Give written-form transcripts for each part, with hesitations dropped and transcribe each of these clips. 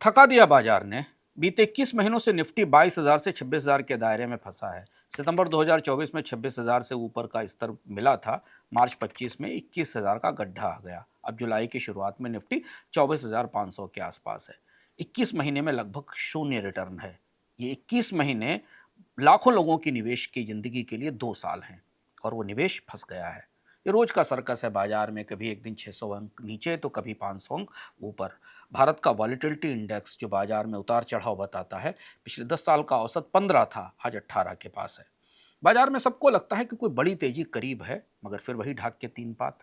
थका दिया बाजार ने। बीते 21 महीनों से निफ्टी 22,000 से 26,000 के दायरे में फंसा है। सितंबर 2024 में 26,000 से ऊपर का स्तर मिला था। मार्च 25 में 21,000 का गड्ढा आ गया। अब जुलाई की शुरुआत में निफ्टी 24,500 के आसपास है। 21 महीने में लगभग शून्य रिटर्न है। ये 21 महीने लाखों लोगों की निवेश की जिंदगी के लिए 2 साल हैं और वो निवेश फंस गया है। ये रोज का सर्कस है बाजार में, कभी एक दिन 600 अंक नीचे तो कभी 500 अंक ऊपर। भारत का वॉलेटिलिटी इंडेक्स जो बाजार में उतार चढ़ाव बताता है, पिछले 10 साल का औसत 15 था, आज 18 के पास है। बाजार में सबको लगता है कि कोई बड़ी तेजी करीब है, मगर फिर वही ढाक के तीन पात।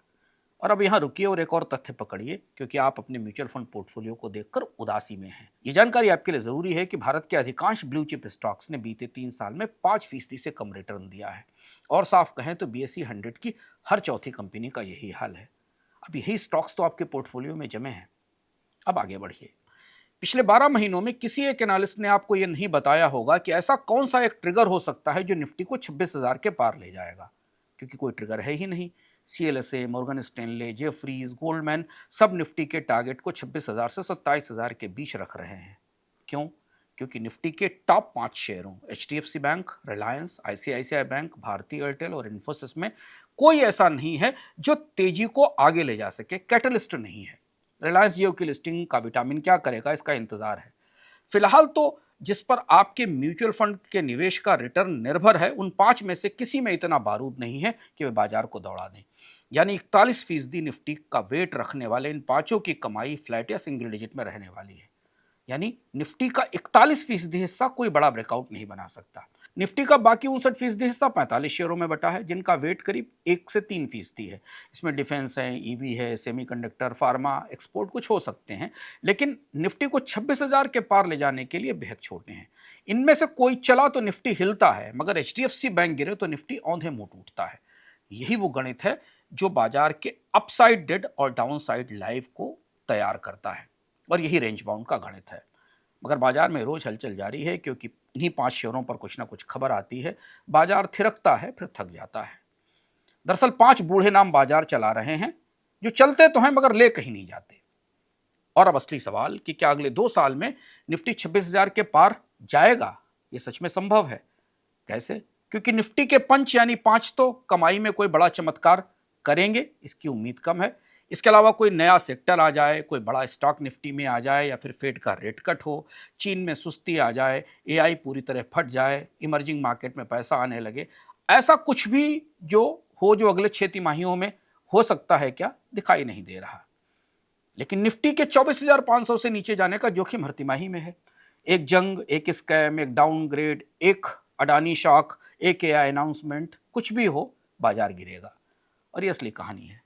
और अब यहाँ रुकिए और एक और तथ्य पकड़िए, क्योंकि आप अपने म्यूचुअल फंड पोर्टफोलियो को देखकर उदासी में हैं। ये जानकारी आपके लिए जरूरी है कि भारत के अधिकांश ब्लू चिप स्टॉक्स ने बीते 3 साल में 5% से कम रिटर्न दिया है। और साफ कहें तो BSE 100 की हर चौथी कंपनी का यही हाल है। अब यही स्टॉक्स तो आपके पोर्टफोलियो में जमे हैं। अब आगे बढ़िए। पिछले 12 महीनों में किसी एक एनालिस्ट ने आपको यह नहीं बताया होगा कि ऐसा कौन सा एक ट्रिगर हो सकता है जो निफ्टी को 26,000 के पार ले जाएगा, क्योंकि कोई ट्रिगर है ही नहीं। CLSA, Morgan Stanley, Jefferies, Goldman सब निफ्टी के टारगेट को 26,000 से 27,000 के बीच रख रहे हैं। क्यों? क्योंकि निफ्टी के टॉप 5 शेयरों HDFC bank, Reliance, ICICI bank, Bharti Airtel और इन्फोसिस में कोई ऐसा नहीं है जो तेजी को आगे ले जा सके, कैटलिस्ट नहीं है। रिलायंस जियो की लिस्टिंग का विटामिन क्या करेगा, इसका इंतजार है। फिलहाल तो जिस पर आपके म्यूचुअल फंड के निवेश का रिटर्न निर्भर है, उन 5 में से किसी में इतना बारूद नहीं है कि वे बाजार को दौड़ा दें। यानी 41% निफ्टी का वेट रखने वाले इन पांचों की कमाई फ्लैट या सिंगल डिजिट में रहने वाली है। यानी निफ्टी का 41% हिस्सा कोई बड़ा ब्रेकआउट नहीं बना सकता। निफ्टी का बाकी 59% हिस्सा 45 शेयरों में बटा है, जिनका वेट करीब 1 से 3% है। इसमें डिफेंस है, ईवी है, सेमीकंडक्टर, फार्मा, एक्सपोर्ट कुछ हो सकते हैं, लेकिन निफ्टी को 26,000 के पार ले जाने के लिए बेहद छोटे हैं। इनमें से कोई चला तो निफ्टी हिलता है, मगर HDFC बैंक गिरे तो निफ्टी औंधे मुंह टूटता है। यही वो गणित है जो बाजार के अपसाइड डेड और डाउनसाइड लाइव को तैयार करता है, और यही रेंज बाउंड का गणित है। मगर बाजार में रोज हलचल जारी है, क्योंकि इन्हीं 5 शेयरों पर कुछ ना कुछ खबर आती है। बाजार थिरकता है, फिर थक जाता है। दरअसल 5 बूढ़े नाम बाजार चला रहे हैं, जो चलते तो हैं मगर ले कहीं नहीं जाते। और अब असली सवाल कि क्या अगले 2 साल में निफ्टी 26,000 के पार जाएगा? ये सच में संभव है? कैसे? क्योंकि निफ्टी के पंच यानी 5 तो कमाई में कोई बड़ा चमत्कार करेंगे, इसकी उम्मीद कम है। इसके अलावा कोई नया सेक्टर आ जाए, कोई बड़ा स्टॉक निफ्टी में आ जाए, या फिर फेड का रेट कट हो, चीन में सुस्ती आ जाए, AI पूरी तरह फट जाए, इमर्जिंग मार्केट में पैसा आने लगे, ऐसा कुछ भी जो हो, जो अगले 6 तिमाहियों में हो सकता है क्या, दिखाई नहीं दे रहा। लेकिन निफ्टी के 24,500 से नीचे जाने का जोखिम हर तिमाही में है। एक जंग, एक स्कैम, एक डाउनग्रेड, एक अडानी शॉक, एक AI अनाउंसमेंट, कुछ भी हो, बाजार गिरेगा। और ये असली कहानी है।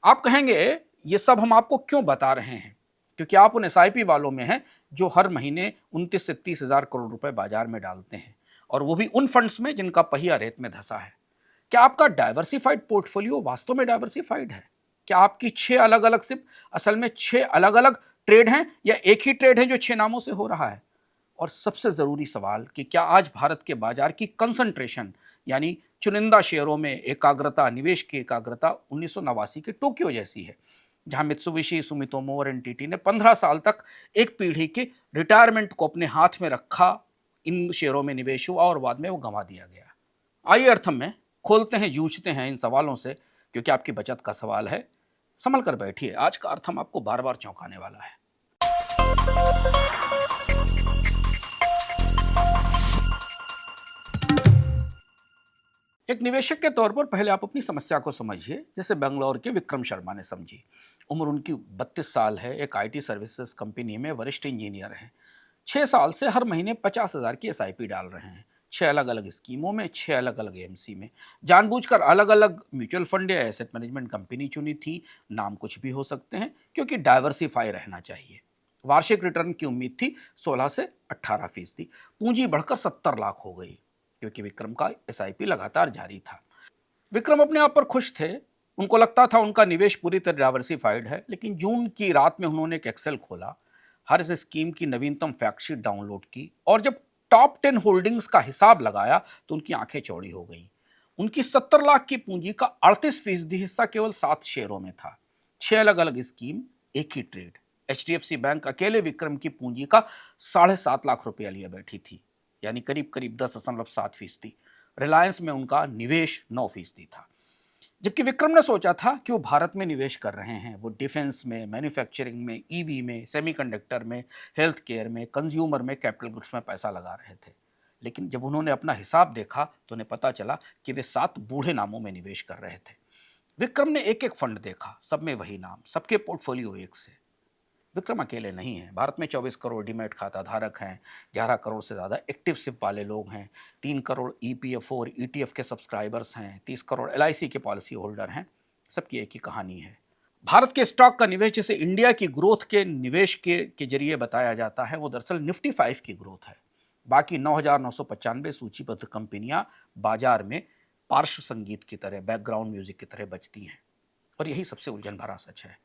आप कहेंगे ये सब हम आपको क्यों बता रहे हैं? क्योंकि आप उन SIP वालों में हैं जो हर महीने 29 से 30,000 करोड़ रुपए बाजार में डालते हैं, और वो भी उन फंड्स में जिनका पहिया रेत में धंसा है। क्या आपका डाइवर्सिफाइड पोर्टफोलियो वास्तव में डाइवर्सिफाइड है? क्या आपकी 6 अलग अलग सिप असल में 6 अलग अलग ट्रेड हैं, या एक ही ट्रेड है जो 6 नामों से हो रहा है? और सबसे जरूरी सवाल कि क्या आज भारत के बाजार की कंसंट्रेशन यानी चुनिंदा शेयरों में एकाग्रता, निवेश की एकाग्रता 1989 के टोक्यो जैसी है, जहां मित्सुबिशी, सुमितोमो और NTT ने 15 साल तक एक पीढ़ी के रिटायरमेंट को अपने हाथ में रखा, इन शेयरों में निवेश हुआ और बाद में वो गंवा दिया गया। आइए अर्थम में खोलते हैं, जूझते हैं इन सवालों से, क्योंकि आपकी बचत का सवाल है। संभल कर बैठिए, आज का अर्थम आपको बार बार चौंकाने वाला है। एक निवेशक के तौर पर पहले आप अपनी समस्या को समझिए, जैसे बेंगलोर के विक्रम शर्मा ने समझी। उम्र उनकी 32 साल है, एक IT सर्विसेज कंपनी में वरिष्ठ इंजीनियर हैं। 6 साल से हर महीने 50,000 की SIP डाल रहे हैं, 6 अलग अलग स्कीमों में, 6 अलग अलग AMC में। जानबूझकर अलग अलग म्यूचुअल फंड या एसेट मैनेजमेंट कंपनी चुनी थी। नाम कुछ भी हो सकते हैं, क्योंकि डाइवर्सिफाई रहना चाहिए। वार्षिक रिटर्न की उम्मीद थी 16 से 18%। पूंजी बढ़कर 70 लाख हो गई, क्योंकि विक्रम का SIP लगातार जारी था। विक्रम अपने आप पर खुश थे। उनको लगता था उनका निवेश पूरी तरह डाइवर्सिफाइड है। लेकिन जून की रात में उन्होंने एक एक्सेल खोला, हर इस स्कीम की नवीनतम फैक्टशीट डाउनलोड की, और जब टॉप 10 होल्डिंग्स का हिसाब लगाया तो उनकी आंखें चौड़ी हो गईं। उनकी 70 लाख की पूंजी का 38% हिस्सा केवल 7 शेयरों में था। 6 अलग अलग स्कीम, एक ही ट्रेड, HDFC बैंक अकेले विक्रम की पूंजी का 7.5 लाख रुपया लिए बैठी थी, यानी करीब करीब 10.7%। रिलायंस में उनका निवेश 9% था। जबकि विक्रम ने सोचा था कि वो भारत में निवेश कर रहे हैं, वो डिफेंस में, मैन्युफैक्चरिंग में, ईवी में, सेमीकंडक्टर में, हेल्थ केयर में, कंज्यूमर में, कैपिटल गुड्स में पैसा लगा रहे थे। लेकिन जब उन्होंने अपना हिसाब देखा तो उन्हें पता चला कि वे 7 बूढ़े नामों में निवेश कर रहे थे। विक्रम ने एक एक फंड देखा, सब में वही नाम, सबके पोर्टफोलियो एक से। विक्रम अकेले नहीं है, भारत में 24 करोड़ डीमैट खाता धारक हैं, 11 करोड़ से ज़्यादा एक्टिव सिप वाले लोग हैं, 3 करोड़ EPFO और ETF के सब्सक्राइबर्स हैं, 30 करोड़ LIC के पॉलिसी होल्डर हैं। सबकी एक ही कहानी है। भारत के स्टॉक का निवेश जिसे इंडिया की ग्रोथ के निवेश के जरिए बताया जाता है, वो दरअसल निफ्टी 5 की ग्रोथ है। बाकी 9,995 सूचीबद्ध कंपनियां बाजार में पार्श्व संगीत की तरह, बैकग्राउंड म्यूजिक की तरह बजती हैं। और यही सबसे उलझन भरा सच है।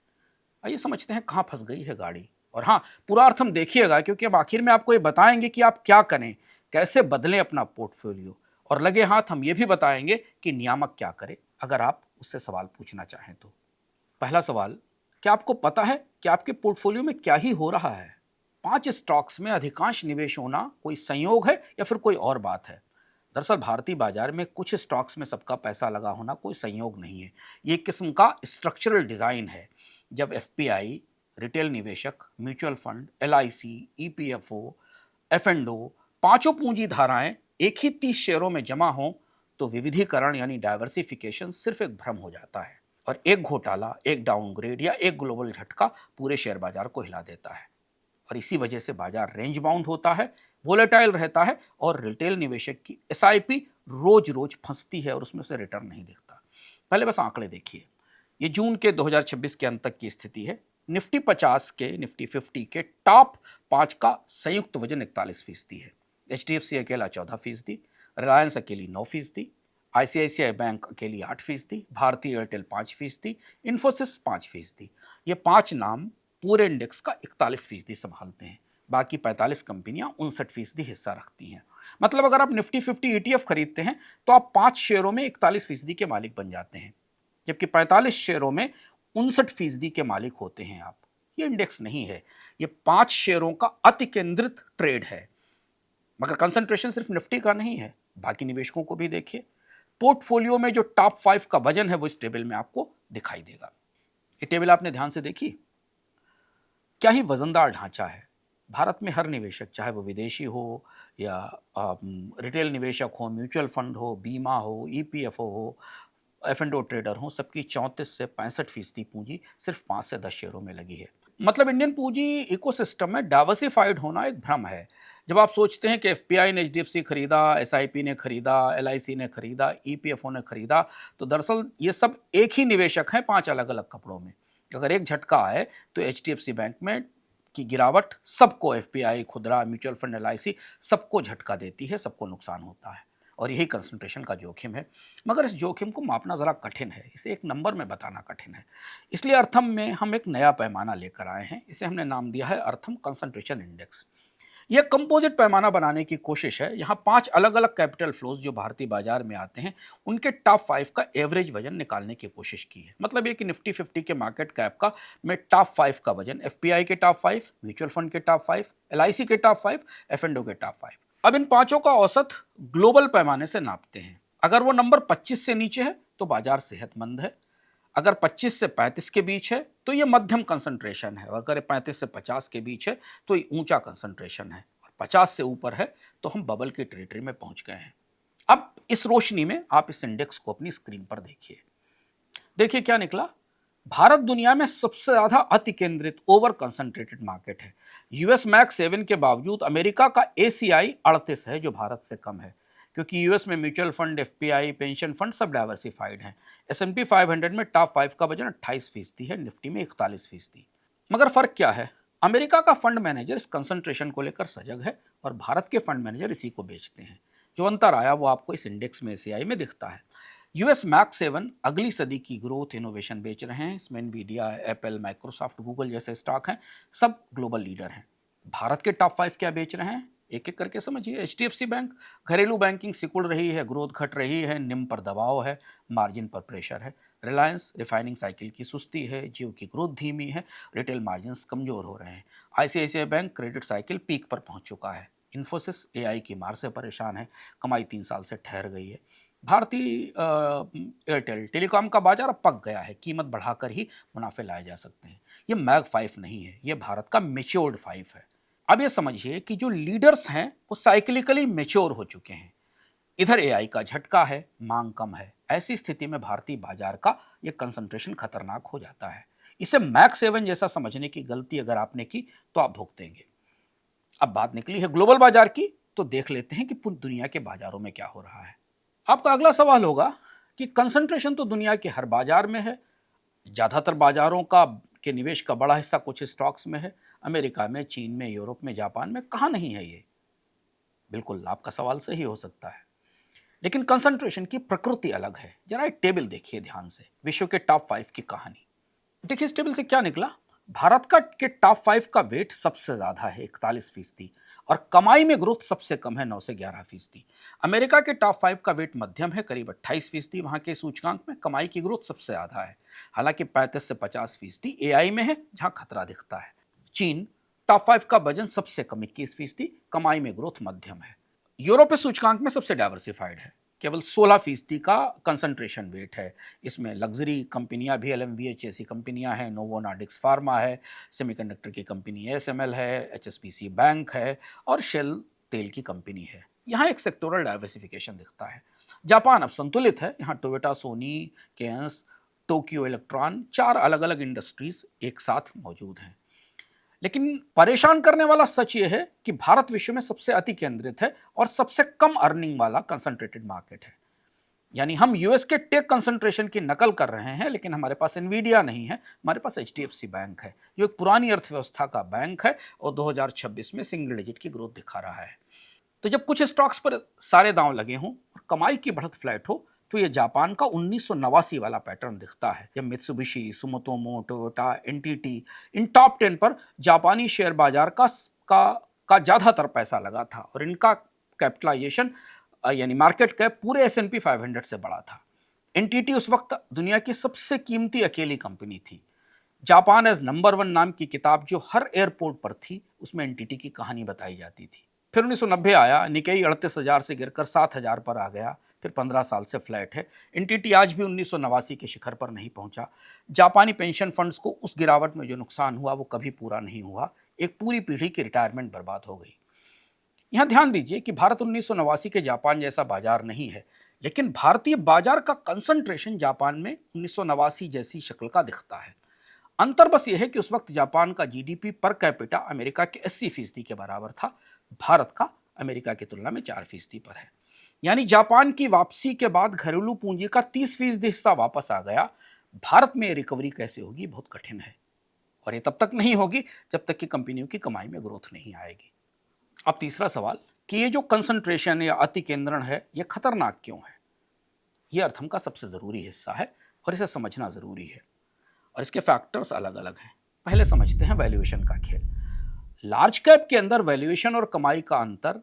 आइए समझते हैं कहाँ फंस गई है गाड़ी। और हाँ, पूरा अर्थ हम देखिएगा, क्योंकि अब आखिर में आपको ये बताएंगे कि आप क्या करें, कैसे बदलें अपना पोर्टफोलियो, और लगे हाथ हम ये भी बताएंगे कि नियामक क्या करे अगर आप उससे सवाल पूछना चाहें तो। पहला सवाल, क्या आपको पता है कि आपके पोर्टफोलियो में क्या ही हो रहा है? 5 स्टॉक्स में अधिकांश निवेश होना कोई संयोग है या फिर कोई और बात है? दरअसल भारतीय बाजार में कुछ स्टॉक्स में सबका पैसा लगा होना कोई संयोग नहीं है, ये एक किस्म का स्ट्रक्चरल डिजाइन है। जब FPI, रिटेल निवेशक, mutual fund, LIC, EPFO, F&O, पांचों पूंजी धाराएं एक ही 30 शेयरों में जमा हों तो विविधीकरण यानी डाइवर्सिफिकेशन सिर्फ एक भ्रम हो जाता है, और एक घोटाला, एक डाउनग्रेड या एक ग्लोबल झटका पूरे शेयर बाजार को हिला देता है। और इसी वजह से बाजार रेंज बाउंड होता है, वोलेटाइल रहता है, और रिटेल निवेशक की SIP रोज रोज फंसती है और उसमें से रिटर्न नहीं दिखता। पहले बस आंकड़े देखिए। ये जून के 2026 के अंत तक की स्थिति है। निफ्टी 50 के, निफ्टी 50 के टॉप 5 का संयुक्त वजन 41% है। HDFC अकेला 14%, रिलायंस अकेली 9%, ICICI बैंक अकेली 8%, भारती एयरटेल 5%, इन्फोसिस 5%। ये 5 नाम पूरे इंडेक्स का 41% संभालते हैं। बाकी 45 कंपनियां 59% हिस्सा रखती हैं। मतलब अगर आप निफ्टी 50 ETF खरीदते हैं तो आप 5 शेयरों में 41% के मालिक बन जाते हैं, जबकि 45 शेयरों में 59% के मालिक होते हैं आप। ये इंडेक्स नहीं है, ये 5 शेयरों का अति केंद्रित ट्रेड है। मगर कंसंट्रेशन सिर्फ निफ्टी का नहीं है, बाकी निवेशकों को भी देखिए। पोर्टफोलियो में जो टॉप 5 का वजन है वो इस टेबल में आपको दिखाई देगा। ये टेबल आपने ध्यान से देखी? क्या ही वजनदार ढांचा है। भारत में हर निवेशक, चाहे वो विदेशी हो या रिटेल निवेशक हो, म्यूचुअल फंड हो, बीमा हो, EPFO हो, F&O ट्रेडर हों, सबकी 34 से 65% पूंजी सिर्फ 5 से 10 शेयरों में लगी है। मतलब इंडियन पूंजी इकोसिस्टम में डाइवर्सिफाइड होना एक भ्रम है। जब आप सोचते हैं कि FPI ने HDFC खरीदा, SIP ने खरीदा, LIC ने खरीदा, EPFO ने खरीदा, तो दरअसल ये सब एक ही निवेशक हैं 5 अलग अलग कपड़ों में। अगर एक झटका आए तो HDFC बैंक में की गिरावट सबको, FPI, खुदरा, म्यूचुअल फंड, LIC सबको झटका देती है, सबको नुकसान होता है। और यही कंसंट्रेशन का जोखिम है। मगर इस जोखिम को मापना ज़रा कठिन है, इसे एक नंबर में बताना कठिन है। इसलिए अर्थम में हम एक नया पैमाना लेकर आए हैं। इसे हमने नाम दिया है अर्थम कंसंट्रेशन इंडेक्स। यह कंपोजिट पैमाना बनाने की कोशिश है। यहाँ 5 अलग अलग कैपिटल फ्लोज जो भारतीय बाजार में आते हैं, उनके टॉप 5 का एवरेज वजन निकालने की कोशिश की है। मतलब ये कि निफ्टी 50 के मार्केट कैप का में टॉप 5 का वजन, FPI के टॉप 5, म्यूचुअल फंड के टॉप 5, LIC के टॉप 5, F&O के टॉप 5। अब इन पांचों का औसत ग्लोबल पैमाने से नापते हैं। अगर वो नंबर 25 से नीचे है तो बाजार सेहतमंद है, अगर 25 से 35 के बीच है तो ये मध्यम कंसंट्रेशन है, और अगर 35 से 50 के बीच है तो ये ऊंचा कंसंट्रेशन है, और 50 से ऊपर है तो हम बबल की टेरिटरी में पहुंच गए हैं। अब इस रोशनी में आप इस इंडेक्स को अपनी स्क्रीन पर देखिए। देखिए क्या निकला। भारत दुनिया में सबसे ज्यादा अति केंद्रित, ओवर कंसंट्रेटेड मार्केट है। US मैक्स 7 के बावजूद अमेरिका का ACI 38 है, जो भारत से कम है, क्योंकि US में mutual fund, FPI, pension fund सब डाइवर्सिफाइड हैं। S&P 500 में टॉप 5 का वजन 28% है, निफ्टी में 41%। मगर फर्क क्या है? अमेरिका का फंड मैनेजर इस कंसंट्रेशन को लेकर सजग है, और भारत के फंड मैनेजर इसी को बेचते हैं। जो अंतर आया वो आपको इस इंडेक्स में, ACI में दिखता है। US मैक्स 7 अगली सदी की ग्रोथ, इनोवेशन बेच रहे हैं। इसमें NVIDIA, एप्पल, माइक्रोसॉफ्ट, गूगल जैसे स्टॉक हैं, सब ग्लोबल लीडर हैं। भारत के टॉप 5 क्या बेच रहे हैं, एक एक करके समझिए। HDFC बैंक, घरेलू बैंकिंग सिकुड़ रही है, ग्रोथ घट रही है, निम पर दबाव है, मार्जिन पर प्रेशर है। रिलायंस रिफाइनिंग साइकिल की सुस्ती है, जियो की ग्रोथ धीमी है, रिटेल मार्जिन्स कमजोर हो रहे हैं। ICICI bank credit cycle peak पर पहुंच चुका है। इन्फोसिस एआई की मार से परेशान है, कमाई 3 साल से ठहर गई है। भारतीय एयरटेल टेलीकॉम का बाजार अब पक गया है, कीमत बढ़ाकर ही मुनाफे लाए जा सकते हैं। ये मैग 5 नहीं है, ये भारत का मेच्योर्ड 5 है। अब ये समझिए कि जो लीडर्स हैं वो साइक्लिकली मेच्योर हो चुके हैं। इधर एआई का झटका है, मांग कम है। ऐसी स्थिति में भारतीय बाजार का ये कंसंट्रेशन खतरनाक हो जाता है। इसे मैक्स 7 जैसा समझने की गलती अगर आपने की तो आप भुगतेंगे। अब बात निकली है ग्लोबल बाजार की, तो देख लेते हैं कि पूरी दुनिया के बाजारों में क्या हो रहा है। आपका अगला सवाल होगा कि कंसंट्रेशन तो दुनिया के हर बाजार में है, ज़्यादातर बाजारों का के निवेश का बड़ा हिस्सा कुछ स्टॉक्स में है। अमेरिका में, चीन में, यूरोप में, जापान में कहाँ नहीं है ये? बिल्कुल आपका सवाल सही हो सकता है, लेकिन कंसंट्रेशन की प्रकृति अलग है। जरा एक टेबल देखिए ध्यान से, विश्व के टॉप 5 की कहानी देखिए। इस टेबल से क्या निकला? भारत का के टॉप 5 का वेट सबसे ज्यादा है 41%, और कमाई में ग्रोथ सबसे कम है 9 से 11%। अमेरिका के टॉप 5 का वेट मध्यम है करीब 28%, वहां के सूचकांक में कमाई की ग्रोथ सबसे ज्यादा है, हालांकि 35 से 50% एआई में है जहां खतरा दिखता है। चीन टॉप 5 का वजन सबसे कम 21%, कमाई में ग्रोथ मध्यम है। यूरोप इस सूचकांक में सबसे डाइवर्सिफाइड है, केवल 16% का कंसंट्रेशन वेट है। इसमें लग्जरी कंपनियां भी एलएमवीएच जैसी कंपनियां हैं, नोवो नॉर्डिक्स फार्मा है, सेमीकंडक्टर की कंपनी एएसएमएल है, एचएसबीसी बैंक है, और शेल तेल की कंपनी है। यहाँ एक सेक्टोरल डाइवर्सिफिकेशन दिखता है। जापान अब संतुलित है, यहाँ Toyota, Sony, Keyence, Tokyo Electron, 4 अलग अलग इंडस्ट्रीज एक साथ मौजूद हैं। लेकिन परेशान करने वाला सच यह है कि भारत विश्व में सबसे अति केंद्रित है और सबसे कम अर्निंग वाला कंसंट्रेटेड मार्केट है। यानी हम यूएस के टेक कंसंट्रेशन की नकल कर रहे हैं, लेकिन हमारे पास एनवीडिया नहीं है, हमारे पास एचडीएफसी बैंक है जो एक पुरानी अर्थव्यवस्था का बैंक है और 2026 में सिंगल डिजिट की ग्रोथ दिखा रहा है। तो जब कुछ स्टॉक्स पर सारे दांव लगे हों और कमाई की बढ़त फ्लैट हो, तो ये जापान का 1989 वाला पैटर्न दिखता है, जब मित्सुबिशी, सुमोटोमो, टोयोटा, एनटीटी, इन टॉप 10 पर जापानी शेयर बाजार का ज्यादातर पैसा लगा था और इनका कैपिटलाइजेशन यानी मार्केट कैप पूरे एसएनपी 500 से बड़ा था। एनटीटी उस वक्त दुनिया की सबसे कीमती अकेली कंपनी थी। जापान एज नंबर 1 नाम की किताब जो हर एयरपोर्ट पर थी, उसमें एनटीटी की कहानी बताई जाती थी। फिर 1990 आया, निकेई 38,000 से गिरकर 7,000 पर आ गया, फिर 15 साल से फ्लैट है। एनटीटी आज भी 1989 के शिखर पर नहीं पहुंचा। जापानी पेंशन फंड्स को उस गिरावट में जो नुकसान हुआ वो कभी पूरा नहीं हुआ। एक पूरी पीढ़ी की रिटायरमेंट बर्बाद हो गई। यहां ध्यान दीजिए कि भारत 1989 के जापान जैसा बाजार नहीं है, लेकिन भारतीय बाजार का कंसंट्रेशन जापान में 1989 जैसी शक्ल का दिखता है। अंतर बस यह है कि उस वक्त जापान का जीडीपी पर कैपिटा अमेरिका के 80% के बराबर था, भारत का अमेरिका की तुलना में 4% पर है। यानी जापान की वापसी के बाद घरेलू पूंजी का 30% हिस्सा वापस आ गया। भारत में रिकवरी कैसे होगी, बहुत कठिन है, और ये तब तक नहीं होगी जब तक कि कंपनियों की कमाई में ग्रोथ नहीं आएगी। अब तीसरा सवाल कि ये जो कंसंट्रेशन या अति केंद्रण है, ये खतरनाक क्यों है? ये अर्थम का सबसे जरूरी हिस्सा है और इसे समझना जरूरी है, और इसके फैक्टर्स अलग अलग हैं। पहले समझते हैं वैल्यूएशन का खेल। लार्ज कैप के अंदर वैल्यूएशन और कमाई का अंतर,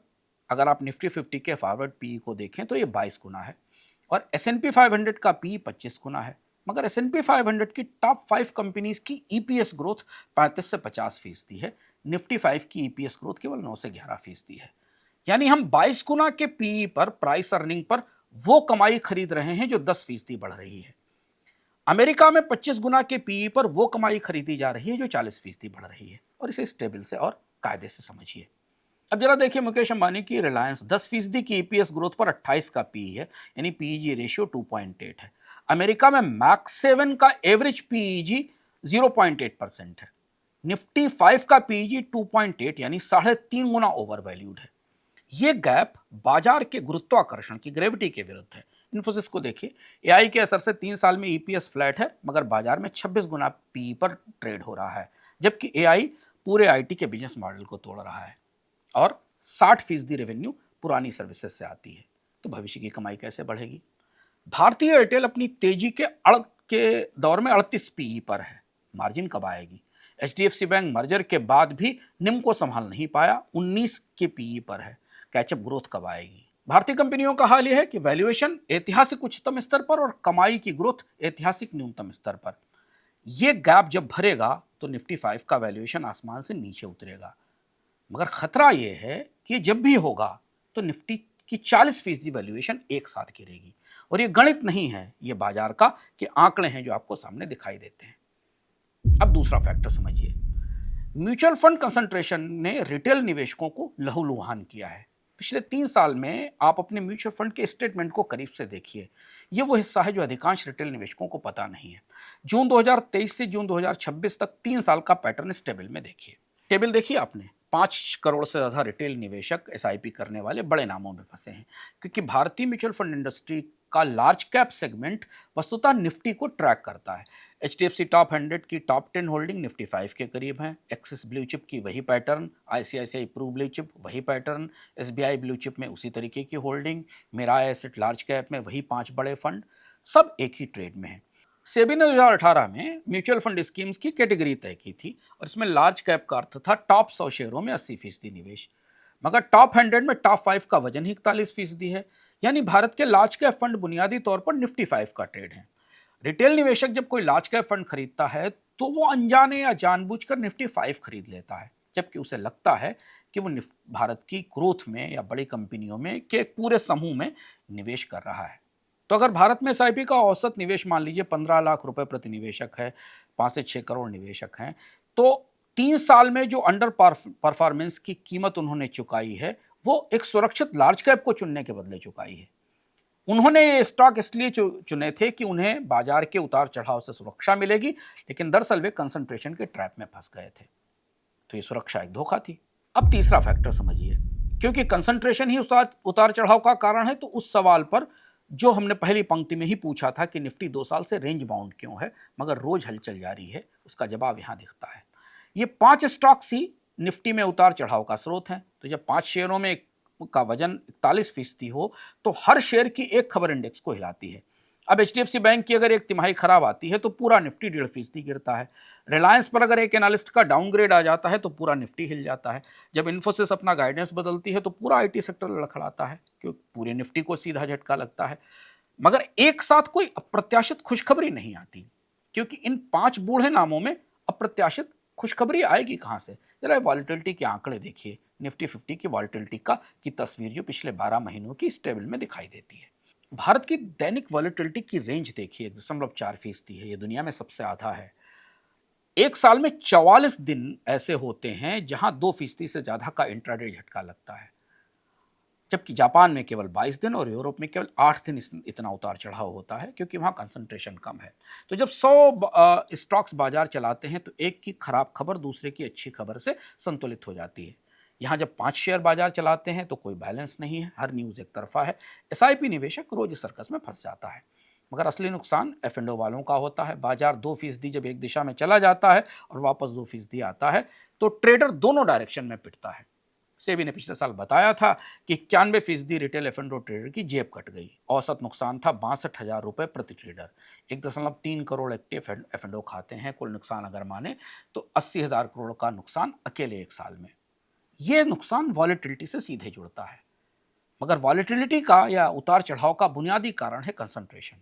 अगर आप निफ्टी 50 के फॉरवर्ड पी को देखें तो ये 22 गुना है, और एसएनपी 500 का पी 25 गुना है। मगर एसएनपी 500 की टॉप 5 कंपनीज की ईपीएस ग्रोथ 35 से 50% है, निफ्टी 5 की ईपीएस ग्रोथ केवल 9 से 11% है। यानी हम 22 गुना के पी पर, प्राइस अर्निंग पर, वो कमाई खरीद रहे हैं जो 10% बढ़ रही है। अमेरिका में 25 गुना के पीई पर वो कमाई खरीदी जा रही है जो 40% बढ़ रही है, और इसे स्टेबल से और कायदे से समझिए। अब जरा देखिए मुकेश अंबानी की रिलायंस 10% की ईपीएस ग्रोथ पर 28 का पीई है, यानी पीईजी रेशियो 2.8 है। अमेरिका में मैक्स 7 का एवरेज पीईजी 0.8% है। निफ्टी 5 का पीईजी 2.8 यानी 3.5 गुना ओवर वैल्यूड है। ये गैप बाजार के गुरुत्वाकर्षण की, ग्रेविटी के विरुद्ध है। इन्फोसिस को देखिए, एआई के असर से 3 साल में ईपीएस फ्लैट है, मगर बाजार में 26 गुना पी पर ट्रेड हो रहा है, जबकि एआई पूरे आईटी के बिजनेस मॉडल को तोड़ रहा है, और 60% रेवेन्यू पुरानी सर्विसेज से आती है। तो भविष्य की कमाई कैसे बढ़ेगी? भारतीय एयरटेल अपनी तेजी के दौर में 38 पीई पर है, मार्जिन कब आएगी? एचडीएफसी बैंक मर्जर के बाद भी निम को संभाल नहीं पाया, 19 के पीई पर है, कैचअप ग्रोथ कब आएगी? भारतीय कंपनियों का हाल यह है कि वैल्यूएशन ऐतिहासिक उच्चतम स्तर पर और कमाई की ग्रोथ ऐतिहासिक न्यूनतम स्तर पर। यह गैप जब भरेगा तो निफ्टी 5 का वैल्यूएशन आसमान से नीचे उतरेगा। मगर खतरा यह है कि जब भी होगा तो निफ्टी की 40% वैल्यूएशन एक साथ गिरेगी। और यह गणित नहीं है, यह बाजार का के आंकड़े हैं जो आपको सामने दिखाई देते हैं। अब दूसरा फैक्टर समझिए, म्यूचुअल फंड कंसंट्रेशन ने रिटेल निवेशकों को लहूलुहान किया है। पिछले 3 साल में आप अपने म्यूचुअल फंड के स्टेटमेंट को करीब से देखिए। यह वो हिस्सा है जो अधिकांश रिटेल निवेशकों को पता नहीं है। जून 2023 से जून 2026 तक 3 साल का पैटर्न इस टेबल में देखिए। टेबल देखिए आपने, 5 करोड़ से ज्यादा रिटेल निवेशक एसआईपी करने वाले बड़े नामों में फंसे हैं, क्योंकि भारतीय म्यूचुअल फंड इंडस्ट्री का लार्ज कैप सेगमेंट वस्तुतः निफ्टी को ट्रैक करता है। HDFC टॉप 100 की टॉप 10 होल्डिंग निफ्टी 5 के करीब है। एक्सिस ब्लू चिप की वही pattern, ICICI Pru blue chip वही पैटर्न, SBI ब्लू चिप में उसी तरीके की holding, Mirae asset large cap में वही 5 बड़े फंड, सब एक ही ट्रेड में है। सेबी ने 2018 में म्यूचुअल फंड स्कीम्स की कैटेगरी तय की थी और इसमें लार्ज कैप का अर्थ था टॉप 100 शेयरों में 80% निवेश। मगर टॉप 100 में टॉप 5 का वजन ही 41% है। यानी भारत के लार्ज कैप फंड बुनियादी तौर पर निफ्टी 5 का ट्रेड है। रिटेल निवेशक जब कोई लार्ज कैप फंड खरीदता है तो वो अनजाने या जानबूझकर निफ्टी 5 खरीद लेता है, जबकि उसे लगता है कि वो भारत की ग्रोथ में या बड़ी कंपनियों में के पूरे समूह में निवेश कर रहा है। तो अगर भारत में एसआईपी का औसत निवेश मान लीजिए 15 लाख रुपए प्रति निवेशक है, 5 से 6 करोड़ निवेशक हैं, तो 3 साल में जो अंडर परफॉर्मेंस की कीमत उन्होंने चुकाई है वो एक सुरक्षित लार्ज कैप को चुनने के बदले चुकाई है। उन्होंने ये स्टॉक इसलिए चुने थे कि उन्हें बाजार के उतार चढ़ाव से सुरक्षा मिलेगी, लेकिन दरअसल वे कंसंट्रेशन के ट्रैप में फंस गए थे। तो ये सुरक्षा एक धोखा थी। अब तीसरा फैक्टर समझिए, क्योंकि कंसंट्रेशन ही उतार चढ़ाव का कारण है, तो उस सवाल पर जो हमने पहली पंक्ति में ही पूछा था कि निफ्टी 2 साल से रेंज बाउंड क्यों है मगर रोज हलचल जारी है, उसका जवाब यहां दिखता है। ये 5 स्टॉक्स ही निफ्टी में उतार चढ़ाव का स्रोत हैं। तो जब 5 शेयरों में का वजन 41% हो तो हर शेयर की एक खबर इंडेक्स को हिलाती है। अब HDFC बैंक की अगर एक तिमाही खराब आती है तो पूरा निफ्टी 1.5% गिरता है। रिलायंस पर अगर एक एनालिस्ट का डाउनग्रेड आ जाता है तो पूरा निफ्टी हिल जाता है। जब इन्फोसिस अपना गाइडेंस बदलती है तो पूरा IT सेक्टर लड़खड़ाता है, क्योंकि पूरे निफ्टी को सीधा झटका लगता है। मगर एक साथ कोई अप्रत्याशित खुशखबरी नहीं आती, क्योंकि इन 5 बूढ़े नामों में अप्रत्याशित खुशखबरी आएगी कहां से? जरा वॉलेटिलिटी के आंकड़े देखिए। निफ्टी 50 की वॉलेटिलिटी की तस्वीर जो पिछले 12 महीनों की इस टेबल में दिखाई देती है। भारत की दैनिक वॉलेटिलिटी की रेंज देखिए, 1.4% है। ये दुनिया में सबसे आधा है। एक साल में 44 दिन ऐसे होते हैं जहां 2% से ज्यादा का इंट्राडे झटका लगता है, जबकि जापान में केवल 22 दिन और यूरोप में केवल 8 दिन इतना उतार चढ़ाव होता है, क्योंकि वहां कंसंट्रेशन कम है। तो जब 100 स्टॉक्स बाजार चलाते हैं तो एक की खराब खबर दूसरे की अच्छी खबर से संतुलित हो जाती है। यहाँ जब 5 शेयर बाजार चलाते हैं तो कोई बैलेंस नहीं है, हर न्यूज़ एक तरफा है। एसआईपी निवेशक रोज सर्कस में फंस जाता है। मगर असली नुकसान F&O वालों का होता है। बाजार 2% जब एक दिशा में चला जाता है और वापस 2% आता है तो ट्रेडर दोनों डायरेक्शन में पिटता है। सेबी ने पिछले साल बताया था कि 91% रिटेल F&O ट्रेडर की जेब कट गई। औसत नुकसान था 62,000 रुपए प्रति ट्रेडर। 1.3 करोड़ एक्टिव F&O खाते हैं। कुल नुकसान अगर माने तो 80,000 करोड़ का नुकसान अकेले एक साल में। यह नुकसान वॉलेटिलिटी से सीधे जुड़ता है। मगर वॉलेटिलिटी का या उतार चढ़ाव का बुनियादी कारण है कंसंट्रेशन।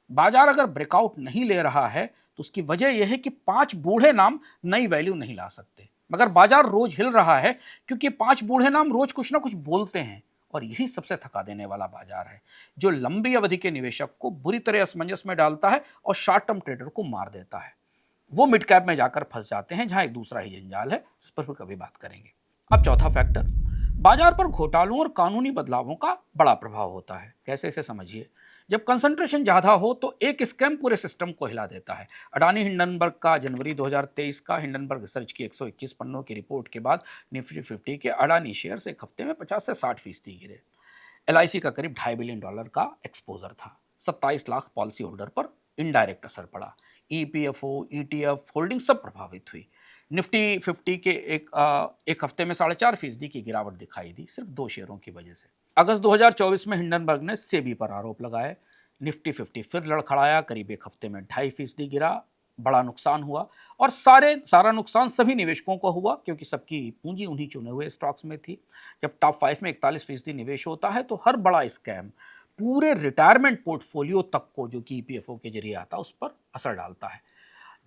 बाजार अगर ब्रेकआउट नहीं ले रहा है तो उसकी वजह यह है कि 5 बूढ़े नाम नई वैल्यू नहीं ला सकते। मगर बाजार रोज हिल रहा है क्योंकि 5 बूढ़े नाम रोज कुछ ना कुछ बोलते हैं, और यही सबसे थका देने वाला बाजार है, जो लंबी अवधि के निवेशक को बुरी तरह असमंजस में डालता है और शॉर्ट टर्म ट्रेडर को मार देता है। वो मिड कैप में जाकर फंस जाते हैं, जहां एक दूसरा ही जंजाल है, इस पर कभी बात करेंगे। अब चौथा फैक्टर, बाजार पर घोटालों और कानूनी बदलावों का बड़ा प्रभाव होता है। कैसे, इसे समझिए। जब कंसंट्रेशन ज्यादा हो तो एक स्कैम पूरे सिस्टम को हिला देता है। अडानी हिंडनबर्ग का जनवरी 2023 का हिंडनबर्ग रिसर्च की 121 पन्नों की रिपोर्ट के बाद निफ्टी 50 के अडानी शेयर्स एक हफ्ते में 50 से 60% गिरे। LIC का करीब $2.5 बिलियन का एक्सपोजर था। 27 लाख पॉलिसी होल्डर पर इनडायरेक्ट असर पड़ा। EPFO, ETF होल्डिंग सब प्रभावित हुई। निफ्टी 50 के एक हफ्ते में 4.5% की गिरावट दिखाई दी, सिर्फ 2 शेयरों की वजह से। अगस्त 2024 में हिंडनबर्ग ने सेबी पर आरोप लगाए। निफ्टी 50 फिर लड़खड़ाया, करीब एक हफ्ते में 2.5% गिरा। बड़ा नुकसान हुआ और सारा नुकसान सभी निवेशकों को हुआ क्योंकि सबकी पूंजी उन्हीं चुने हुए स्टॉक्स में थी। जब टॉप 5 में 41% निवेश होता है तो हर बड़ा स्कैम पूरे रिटायरमेंट पोर्टफोलियो तक को, जो कि ईपीएफओ के जरिए आता है, उस पर असर डालता है।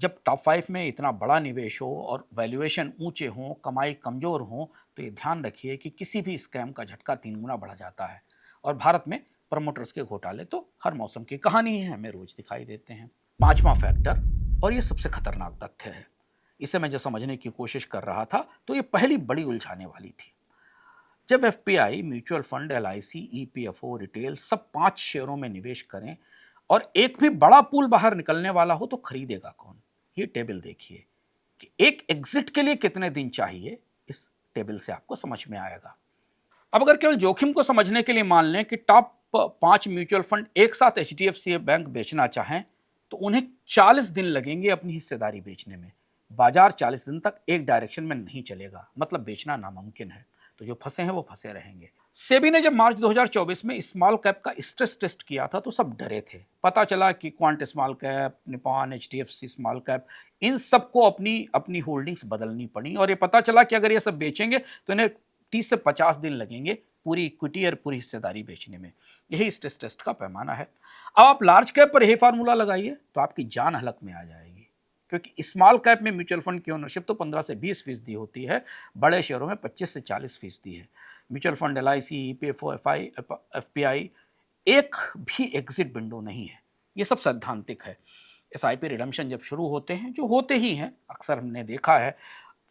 जब टॉप 5 में इतना बड़ा निवेश हो और वैल्यूएशन ऊंचे हों, कमाई कमजोर हो, तो ये ध्यान रखिए कि किसी भी स्कैम का झटका 3 गुना बढ़ जाता है। और भारत में प्रमोटर्स के घोटाले तो हर मौसम की कहानी है, हमें रोज दिखाई देते हैं। पांचवा फैक्टर, और ये सबसे खतरनाक तथ्य है, इसे मैं जब समझने की कोशिश कर रहा था तो ये पहली बड़ी उलझाने वाली थी। जब FPI, mutual fund, LIC, EPFO, retail सब 5 शेयरों में निवेश करें और एक भी बड़ा पूल बाहर निकलने वाला हो तो खरीदेगा कौन? ये टेबल देखिए कि एक एग्जिट के लिए कितने दिन चाहिए, इस टेबल से आपको समझ में आएगा। अब अगर केवल जोखिम को समझने के लिए मान लें कि टॉप 5 म्यूचुअल फंड एक साथ एचडीएफसी बैंक बेचना चाहें तो उन्हें 40 दिन लगेंगे अपनी हिस्सेदारी बेचने में। बाजार 40 दिन तक एक डायरेक्शन में नहीं चलेगा, मतलब बेचना नामुमकिन है। तो जो फंसे हैं वो फंसे रहेंगे। सेबी ने जब मार्च 2024 में स्मॉल कैप का स्ट्रेस टेस्ट किया था तो सब डरे थे। पता चला कि Quant small cap, Nippon, HDFC small cap, इन सबको अपनी अपनी होल्डिंग्स बदलनी पड़ी और ये पता चला कि अगर ये सब बेचेंगे तो इन्हें 30 से 50 दिन लगेंगे पूरी इक्विटी और पूरी हिस्सेदारी बेचने में। यही स्ट्रेस टेस्ट का पैमाना है। अब आप लार्ज कैप पर यही फार्मूला लगाइए तो आपकी जान हलक में आ जाएगी, क्योंकि स्मॉल कैप में म्यूचुअल फंड की ओनरशिप तो 15 से 20% होती है, बड़े शेयरों में 25 से 40% है। Mutual fund, LIC, EPFO, FPI, एक भी एग्जिट विंडो नहीं है। ये सब सैद्धांतिक है। एसआईपी रिडम्पशन जब शुरू होते हैं, जो होते ही हैं, अक्सर हमने देखा है,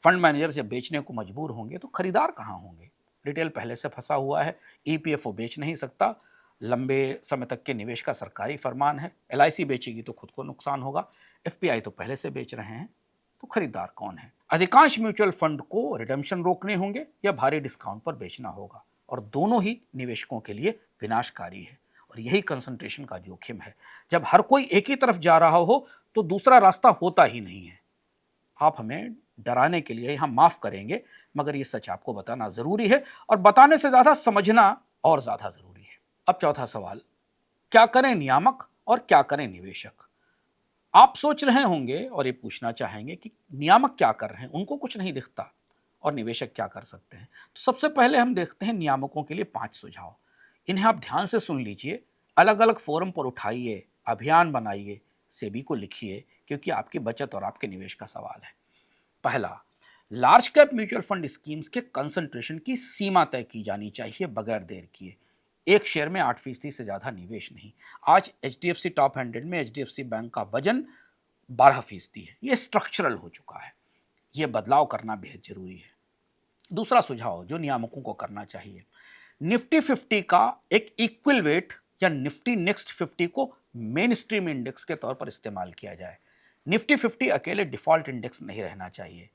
फंड मैनेजर जब बेचने को मजबूर होंगे तो खरीदार कहाँ होंगे? रिटेल पहले से फंसा हुआ है, ईपीएफओ बेच नहीं सकता, लंबे समय तक के निवेश का सरकारी फरमान है, एलआईसी बेचेगी तो खुद को नुकसान होगा, एफपीआई तो पहले से बेच रहे हैं, तो खरीदार कौन है? अधिकांश म्यूचुअल फंड को रिडम्पशन रोकने होंगे या भारी डिस्काउंट पर बेचना होगा, और दोनों ही निवेशकों के लिए विनाशकारी है। और यही कंसंट्रेशन का जोखिम है। जब हर कोई एक ही तरफ जा रहा हो तो दूसरा रास्ता होता ही नहीं है। आप हमें डराने के लिए हम माफ करेंगे, मगर ये सच आपको बताना जरूरी है, और बताने से ज्यादा समझना और ज्यादा जरूरी है। अब चौथा सवाल, क्या करें नियामक और क्या करें निवेशक? आप सोच रहे होंगे और ये पूछना चाहेंगे कि नियामक क्या कर रहे हैं, उनको कुछ नहीं दिखता, और निवेशक क्या कर सकते हैं? तो सबसे पहले हम देखते हैं नियामकों के लिए 5 सुझाव। इन्हें आप ध्यान से सुन लीजिए, अलग अलग फोरम पर उठाइए, अभियान बनाइए, सेबी को लिखिए, क्योंकि आपकी बचत और आपके निवेश का सवाल है। पहला, large cap mutual fund schemes के कंसंट्रेशन की सीमा तय की जानी चाहिए बगैर देर किए। एक शेयर में 8% से ज्यादा निवेश नहीं। आज एचडीएफसी टॉप 100 में एचडीएफसी बैंक का वजन 12% है। यह स्ट्रक्चरल हो चुका है। यह बदलाव करना बेहद जरूरी है। दूसरा सुझाव जो नियामकों को करना चाहिए, निफ्टी 50 का एक इक्वल वेट या निफ्टी नेक्स्ट 50 को मेन स्ट्रीम इंडेक्स के तौर पर इस्तेमाल किया जाए। निफ्टी 50 अकेले डिफॉल्ट इंडेक्स नहीं रहना चाहिए।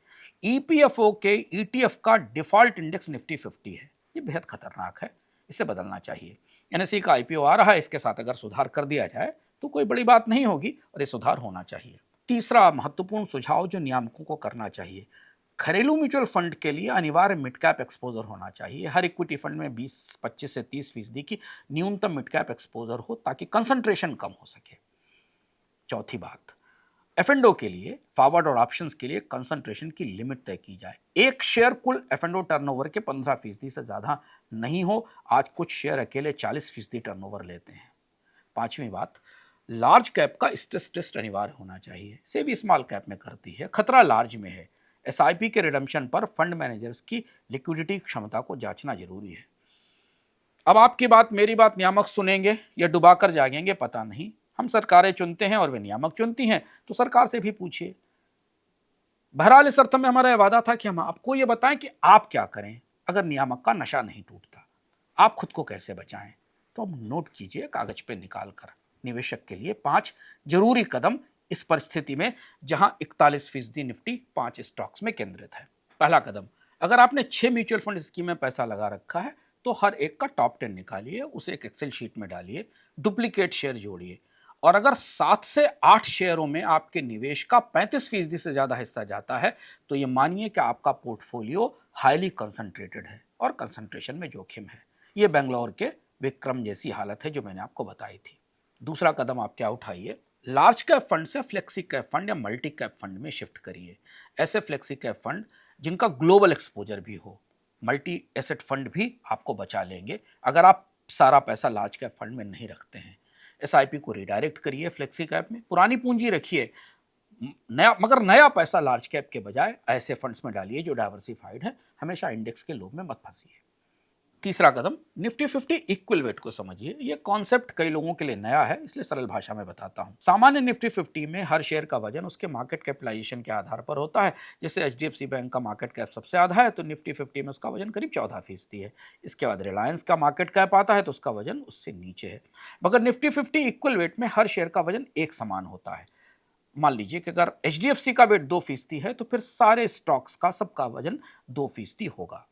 ईपीएफओ के ईटीएफ का डिफॉल्ट इंडेक्स निफ्टी 50 है। ये बेहद खतरनाक है, इसे बदलना चाहिए। एनएसई का आईपीओ आ रहा है, इसके साथ अगर सुधार कर दिया जाए तो कोई बड़ी बात नहीं होगी, और ये सुधार होना चाहिए। तीसरा महत्वपूर्ण सुझाव जो नियामकों को करना चाहिए, घरेलू म्यूचुअल फंड के लिए अनिवार्य मिड कैप एक्सपोजर होना चाहिए। हर इक्विटी फंड में 20-25 से 30% की न्यूनतम मिड कैप एक्सपोजर हो, ताकि कंसंट्रेशन कम हो सके। चौथी बात, एफ&ओ के लिए, फॉरवर्ड और ऑप्शंस के लिए कंसंट्रेशन की लिमिट तय की जाए। एक शेयर कुल एफ&ओ टर्नओवर के 15% से ज्यादा नहीं हो। आज कुछ शेयर अकेले 40% टर्नओवर लेते हैं। पांचवी बात, लार्ज कैप का स्ट्रेस टेस्ट अनिवार्य होना चाहिए। सेबी स्मॉल कैप में करती है, खतरा लार्ज में है। एसआईपी के रिडम्पशन पर फंड मैनेजर्स की लिक्विडिटी क्षमता को जांचना जरूरी है। अब आपकी बात मेरी बात नियामक सुनेंगे या डुबाकर जागेंगे पता नहीं। हम सरकारें चुनते हैं और वे नियामक चुनती हैं, तो सरकार से भी पूछिए। बहरहाल इस अर्थ में हमारा यह वादा था कि हम आपको यह बताएं कि आप क्या करें अगर नियामक का नशा नहीं टूटता। आप खुद को कैसे बचाएं, तो अब नोट कीजिए कागज पे निकाल कर। निवेशक के लिए 5 जरूरी कदम इस परिस्थिति में जहां 41% निफ्टी 5 स्टॉक्स में केंद्रित है। पहला कदम, अगर आपने 6 म्यूचुअल फंड स्कीम में पैसा लगा रखा है तो हर एक का टॉप 10 निकालिए, उसे एक एक्सेल शीट में डालिए, डुप्लीकेट शेयर जोड़िए, और अगर 7 से 8 शेयरों में आपके निवेश का 35% से ज्यादा हिस्सा जाता है तो यह मानिए कि आपका पोर्टफोलियो हाईली कंसंट्रेटेड है और कंसंट्रेशन में जोखिम है। यह बेंगलोर के विक्रम जैसी हालत है जो मैंने आपको बताई थी। दूसरा कदम आप क्या उठाइए, लार्ज कैप फंड से फ्लेक्सी कैप फंड या मल्टी कैप फंड में शिफ्ट करिए। ऐसे फ्लेक्सी कैप फंड जिनका ग्लोबल एक्सपोजर भी हो, मल्टी एसेट फंड भी आपको बचा लेंगे अगर आप सारा पैसा लार्ज कैप फंड में नहीं रखते हैं। एसआईपी को रिडायरेक्ट करिए फ्लेक्सी कैप में, पुरानी पूंजी रखिए, नया पैसा लार्ज कैप के बजाय ऐसे फंड्स में डालिए जो डाइवर्सिफाइड है। हमेशा इंडेक्स के लोभ में मत फंसिए। तीसरा कदम, निफ्टी 50 इक्वल वेट को समझिए। यह कॉन्सेप्ट कई लोगों के लिए नया है, इसलिए सरल भाषा में बताता हूं। सामान्य निफ्टी 50 में हर शेयर का वजन उसके मार्केट कैपिटलाइजेशन के आधार पर होता है। जैसे एचडीएफसी बैंक का मार्केट कैप सबसे ज्यादा है तो निफ्टी 50 में उसका वजन करीब 14% है। इसके बाद रिलायंस का मार्केट कैप आता है तो उसका वजन उससे नीचे है। मगर निफ्टी 50 इक्वल वेट में हर शेयर का वजन एक समान होता है। मान लीजिए कि अगर एचडीएफसी का वेट 2% है तो फिर सारे स्टॉक्स का सबका वजन 2% होगा।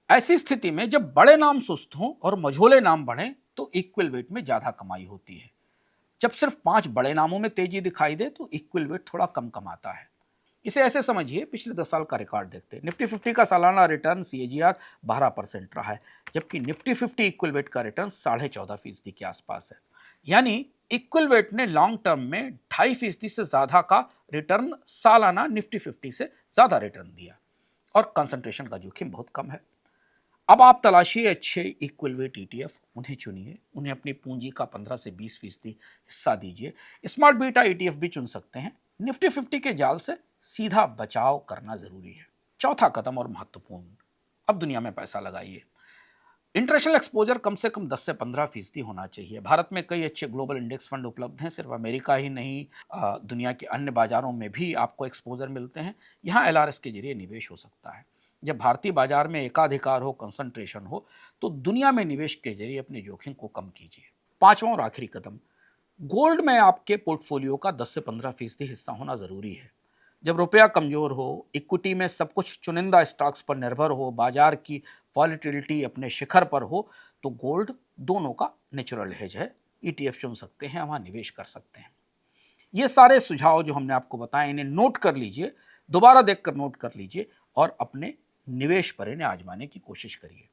ऐसी स्थिति में जब बड़े नाम सुस्त हों और मझोले नाम बढ़ें तो इक्वल वेट में ज्यादा कमाई होती है। जब सिर्फ 5 बड़े नामों में तेजी दिखाई दे तो इक्वल वेट थोड़ा कम कमाता है। इसे ऐसे समझिए, पिछले 10 साल का रिकॉर्ड देखते हैं। निफ्टी 50 का सालाना रिटर्न सीएजीआर 12% रहा है, जबकि निफ्टी 50 इक्वल वेट का रिटर्न 14.5% के आसपास है। यानी इक्वल वेट ने लॉन्ग टर्म में 2.5% से ज्यादा का रिटर्न सालाना निफ्टी 50 से ज्यादा रिटर्न दिया, और कंसंट्रेशन का जोखिम बहुत कम है। अब आप तलाशिए अच्छे इक्वल वेट ईटीएफ, उन्हें चुनिए, उन्हें अपनी पूंजी का 15 से 20% हिस्सा दीजिए। स्मार्ट बीटा ईटीएफ भी चुन सकते हैं। निफ्टी 50 के जाल से सीधा बचाव करना जरूरी है। चौथा कदम और महत्वपूर्ण, अब दुनिया में पैसा लगाइए। इंटरनेशनल एक्सपोजर कम से कम 10 से 15% होना चाहिए। भारत में कई अच्छे ग्लोबल इंडेक्स फंड उपलब्ध हैं, सिर्फ अमेरिका ही नहीं, दुनिया के अन्य बाजारों में भी आपको एक्सपोजर मिलते हैं। यहाँ एलआरएस के जरिए निवेश हो सकता है। जब भारतीय बाजार में एकाधिकार हो, कंसंट्रेशन हो, तो दुनिया में निवेश के जरिए अपने जोखिम को कम कीजिए। पांचवा और आखिरी कदम, गोल्ड में आपके पोर्टफोलियो का 10 से 15% हिस्सा होना जरूरी है। जब रुपया कमजोर हो, इक्विटी में सब कुछ चुनिंदा स्टॉक्स पर निर्भर हो, बाजार की वॉलेटिलिटी अपने शिखर पर हो, तो गोल्ड दोनों का नेचुरल हेज है। ईटीएफ चुन सकते हैं, वहां निवेश कर सकते हैं। ये सारे सुझाव जो हमने आपको बताए, इन्हें नोट कर लीजिए, दोबारा देखकर नोट कर लीजिए और अपने निवेश पर इन्हें आजमाने की कोशिश करिए।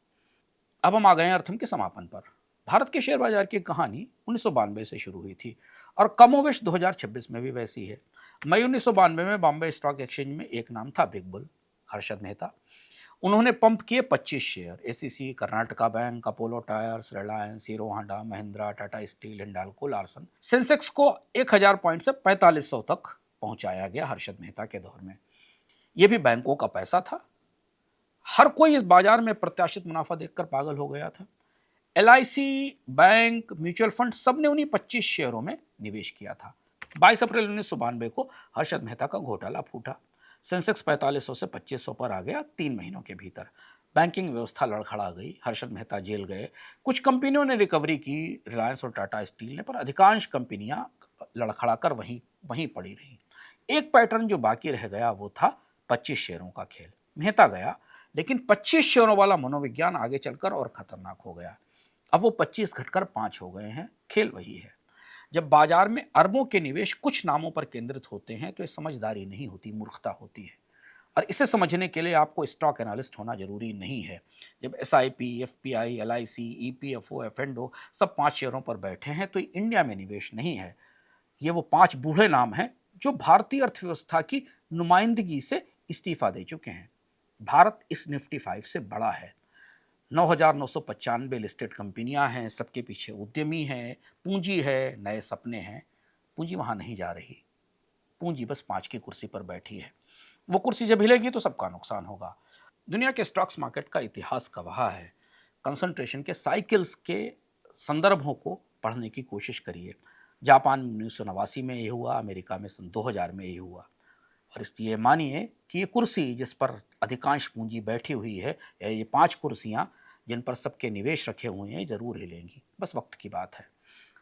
अब हम आ गए हैं अर्थम के समापन पर। भारत के शेयर बाजार की कहानी 1992 से शुरू हुई थी और कमोवेश 2026 में भी वैसी है। मई 1992 में बॉम्बे स्टॉक एक्सचेंज में एक नाम था, बिग बुल, हर्षद मेहता। उन्होंने पंप किए 25 share. ACC, Karnataka bank, Apollo tyres, Reliance, hero Honda, Mahindra, Tata steel, Hindalco, Larsen. Sensex को 1000 पॉइंट से 4500 तक पहुंचाया गया हर्षद मेहता के दौर में। यह भी बैंकों का पैसा था। हर कोई इस बाजार में प्रत्याशित मुनाफा देखकर पागल हो गया था। एलआईसी, बैंक, म्यूचुअल फंड सब ने उन्हीं 25 शेयरों में निवेश किया था। 22 अप्रैल 1992 को हर्षद मेहता का घोटाला फूटा। सेंसेक्स 4500 से 2500 पर आ गया 3 महीनों के भीतर। बैंकिंग व्यवस्था लड़खड़ा गई, हर्षद मेहता जेल गए। कुछ कंपनियों ने रिकवरी की, रिलायंस और टाटा स्टील ने, पर अधिकांश कंपनियां लड़खड़ा कर वहीं वहीं पड़ी रहीं। एक पैटर्न जो बाकी रह गया वो था 25 शेयरों का खेल। मेहता गया, लेकिन 25 शेयरों वाला मनोविज्ञान आगे चलकर और खतरनाक हो गया। अब वो 25 घटकर 5 हो गए हैं। खेल वही है। जब बाजार में अरबों के निवेश कुछ नामों पर केंद्रित होते हैं तो ये समझदारी नहीं होती, मूर्खता होती है। और इसे समझने के लिए आपको स्टॉक एनालिस्ट होना जरूरी नहीं है। जब एसआईपी, एफपीआई, एलआईसी, ईपीएफओ, एफएनडो सब 5 शेयरों पर बैठे हैं तो इंडिया में निवेश नहीं है। ये वो 5 बूढ़े नाम हैं जो भारतीय अर्थव्यवस्था की नुमाइंदगी से इस्तीफा दे चुके हैं। भारत इस निफ्टी 5 से बड़ा है। 9,995 लिस्टेड कंपनियां हैं, सबके पीछे उद्यमी हैं, पूंजी है, नए सपने हैं। पूंजी वहां नहीं जा रही, पूंजी बस 5 की कुर्सी पर बैठी है। वो कुर्सी जब हिलेगी तो सबका नुकसान होगा। दुनिया के स्टॉक्स मार्केट का इतिहास गवाह है। कंसंट्रेशन के साइकिल्स के संदर्भों को पढ़ने की कोशिश करिए। जापान में 1989 में ये हुआ, अमेरिका में सन 2000 में ये हुआ। और इसलिए मानिए कि ये कुर्सी जिस पर अधिकांश पूंजी बैठी हुई है, या ये 5 कुर्सियां जिन पर सबके निवेश रखे हुए हैं, जरूर हिलेंगी। बस वक्त की बात है।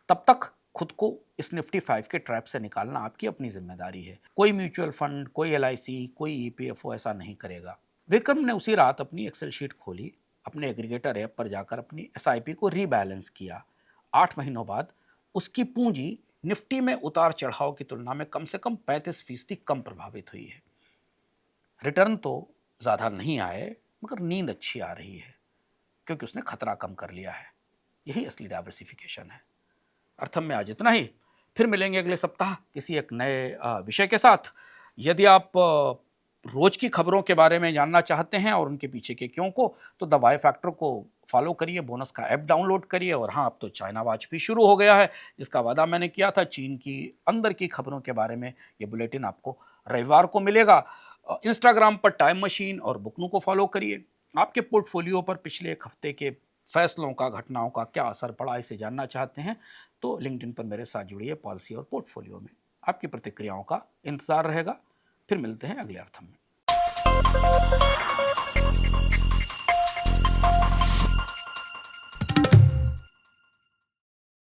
तब तक खुद को इस निफ्टी 5 के ट्रैप से निकालना आपकी अपनी जिम्मेदारी है। कोई म्यूचुअल फंड, कोई एलआईसी, कोई ईपीएफओ ऐसा नहीं करेगा। विक्रम ने उसी रात अपनी एक्सेल शीट खोली, अपने एग्रीगेटर ऐप पर जाकर अपनी एसआईपी को रीबैलेंस किया। 8 महीनों बाद उसकी पूंजी निफ्टी में उतार चढ़ाव की तुलना में कम से कम 35% कम प्रभावित हुई है। रिटर्न तो ज्यादा नहीं आए, मगर नींद अच्छी आ रही है, क्योंकि उसने खतरा कम कर लिया है। यही असली डाइवर्सिफिकेशन है। अर्थम में आज इतना ही। फिर मिलेंगे अगले सप्ताह किसी एक नए विषय के साथ। यदि आप रोज की खबरों के बारे में जानना चाहते हैं और उनके पीछे के क्यों को, तो द वाई फैक्टर को फॉलो करिए, बोनस का ऐप डाउनलोड करिए। और हाँ, अब तो चाइना वॉच भी शुरू हो गया है, जिसका वादा मैंने किया था। चीन की अंदर की खबरों के बारे में ये बुलेटिन आपको रविवार को मिलेगा। इंस्टाग्राम पर टाइम मशीन और बुकनू को फॉलो करिए। आपके पोर्टफोलियो पर पिछले एक हफ्ते के फैसलों का, घटनाओं का क्या असर पड़ा, इसे जानना चाहते हैं तो लिंक्डइन पर मेरे साथ जुड़िए। पॉलिसी और पोर्टफोलियो में आपकी प्रतिक्रियाओं का इंतजार रहेगा। फिर मिलते हैं अगले अर्थ में।